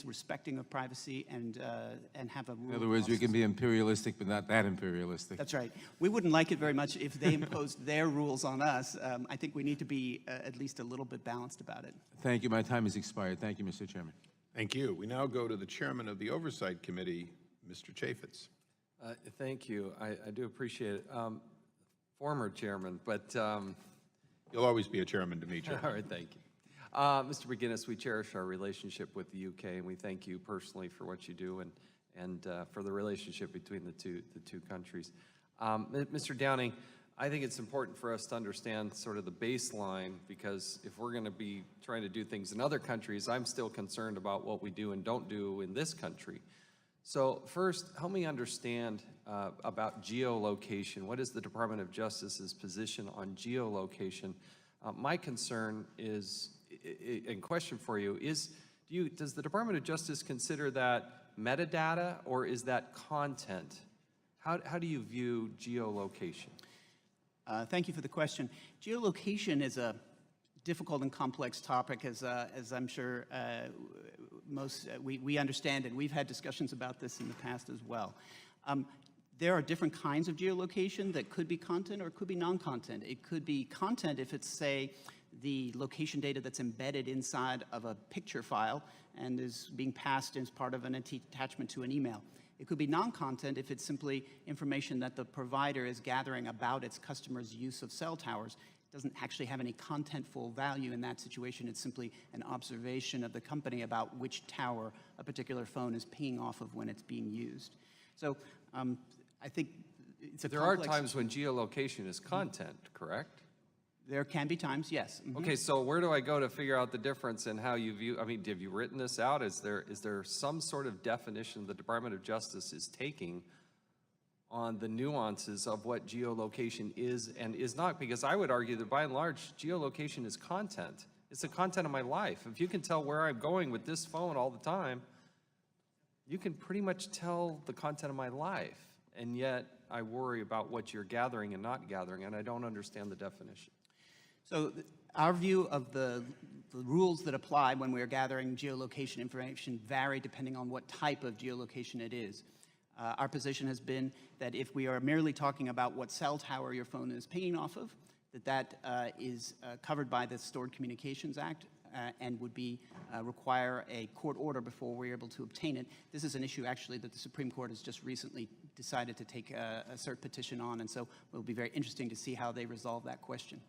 is respecting of privacy and have a rule. In other words, we can be imperialistic, but not that imperialistic. That's right. We wouldn't like it very much if they imposed their rules on us. I think we need to be at least a little bit balanced about it. Thank you. My time has expired. Thank you, Mr. Chairman. Thank you. We now go to the chairman of the Oversight Committee, Mr. Chaffetz. Thank you. I do appreciate it. Former chairman, but... You'll always be a chairman to me, Chairman. All right, thank you. Mr. McGinnis, we cherish our relationship with the UK, and we thank you personally for what you do and for the relationship between the two countries. Mr. Downing, I think it's important for us to understand sort of the baseline, because if we're going to be trying to do things in other countries, I'm still concerned about what we do and don't do in this country. So first, help me understand about geolocation. What is the Department of Justice's position on geolocation? My concern is, and question for you, is does the Department of Justice consider that metadata, or is that content? How do you view geolocation? Thank you for the question. Geolocation is a difficult and complex topic, as I'm sure we understand, and we've had discussions about this in the past as well. There are different kinds of geolocation that could be content or it could be non-content. It could be content if it's, say, the location data that's embedded inside of a picture file and is being passed as part of an attachment to an email. It could be non-content if it's simply information that the provider is gathering about its customers' use of cell towers. It doesn't actually have any contentful value in that situation. It's simply an observation of the company about which tower a particular phone is pinging off of when it's being used. So I think it's a There are times when geolocation is content, correct? There can be times, yes. Mm-hmm. Okay, so where do I go to figure out the difference in how you view, I mean, have you written this out? Is there some sort of definition the Department of Justice is taking on the nuances of what geolocation is and is not? Because I would argue that by and large, geolocation is content. It's the content of my life. If you can tell where I'm going with this phone all the time, you can pretty much tell the content of my life. And yet I worry about what you're gathering and not gathering, and I don't understand the definition. So our view of the rules that apply when we are gathering geolocation information vary depending on what type of geolocation it is. Our position has been that if we are merely talking about what cell tower your phone is pinging off of, that is covered by the Stored Communications Act and would be require a court order before we're able to obtain it. This is an issue actually that the Supreme Court has just recently decided to take a cert petition on, and so it will be very interesting to see how they resolve that question.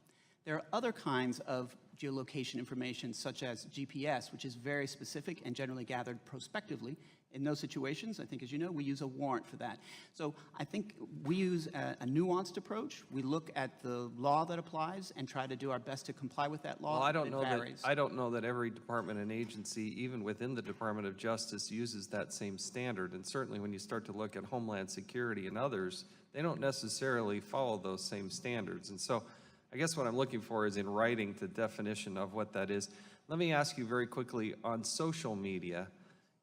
There are other kinds of geolocation information, such as GPS, which is very specific and generally gathered prospectively. In those situations, I think, as you know, we use a warrant for that. So I think we use a nuanced approach. We look at the law that applies and try to do our best to comply with that law. Well, I don't know that every department and agency, even within the Department of Justice, uses that same standard. And certainly when you start to look at Homeland Security and others, they don't necessarily follow those same standards. And so I guess what I'm looking for is in writing the definition of what that is. Let me ask you very quickly, on social media,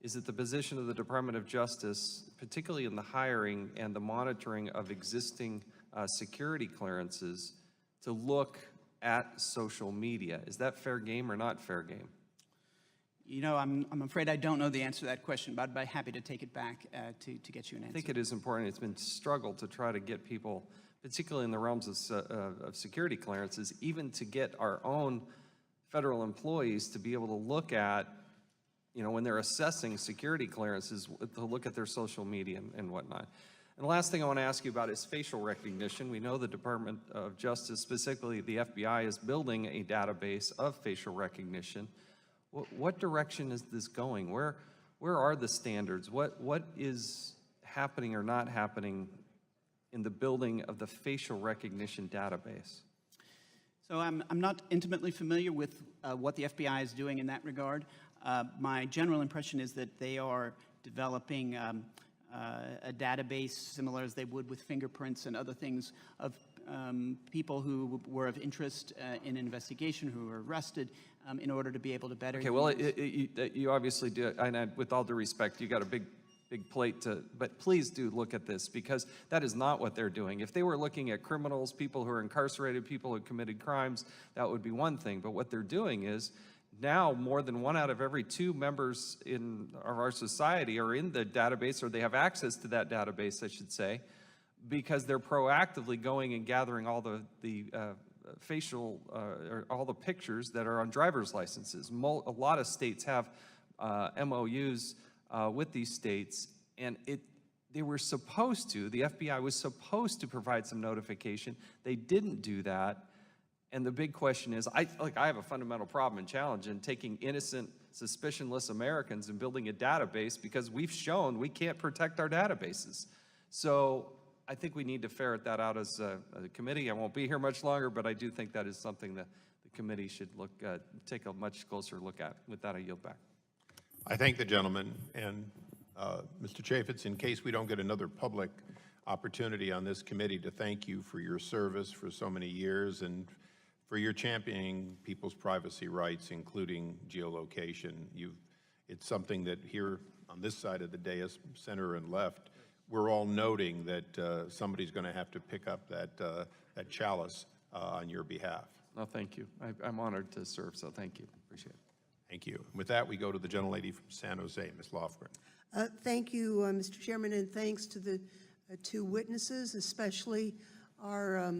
is it the position of the Department of Justice, particularly in the hiring and the monitoring of existing security clearances, to look at social media? Is that fair game or not fair game? You know, I'm afraid I don't know the answer to that question, but I'd be happy to take it back to get you an answer. I think it is important. It's been struggled to try to get people, particularly in the realms of security clearances, even to get our own federal employees to be able to look at, you know, when they're assessing security clearances, to look at their social media and whatnot. And the last thing I want to ask you about is facial recognition. We know the Department of Justice, specifically the FBI, is building a database of facial recognition. What direction is this going? Where are the standards? What is happening or not happening in the building of the facial recognition database? So I'm not intimately familiar with what the FBI is doing in that regard. My general impression is that they are developing a database similar as they would with fingerprints and other things of people who were of interest in an investigation, who were arrested, in order to be able to better. Okay, well, you obviously do, and with all due respect, you got a big plate to, but please do look at this, because that is not what they're doing. If they were looking at criminals, people who are incarcerated, people who committed crimes, that would be one thing. But what they're doing is now more than 1 out of every 2 members of our society are in the database, or they have access to that database, I should say, because they're proactively going and gathering all the facial, or all the pictures that are on driver's licenses. A lot of states have MOUs with these states, and they were supposed to, the FBI was supposed to provide some notification. They didn't do that. And the big question is, I have a fundamental problem and challenge in taking innocent, suspicionless Americans and building a database, because we've shown we can't protect our databases. So I think we need to ferret that out as a committee. I won't be here much longer, but I do think that is something that the committee should take a much closer look at. With that, I yield back. I thank the gentleman, and Mr. Chaffetz, in case we don't get another public opportunity on this committee, to thank you for your service for so many years and for your championing people's privacy rights, including geolocation. It's something that here on this side of the dais, center and left, we're all noting that somebody's going to have to pick up that chalice on your behalf. No, thank you. I'm honored to serve, so thank you. Appreciate it. Thank you. With that, we go to the gentlelady from San Jose, Ms. Lofgren. Thank you, Mr. Chairman, and thanks to the 2 witnesses, especially our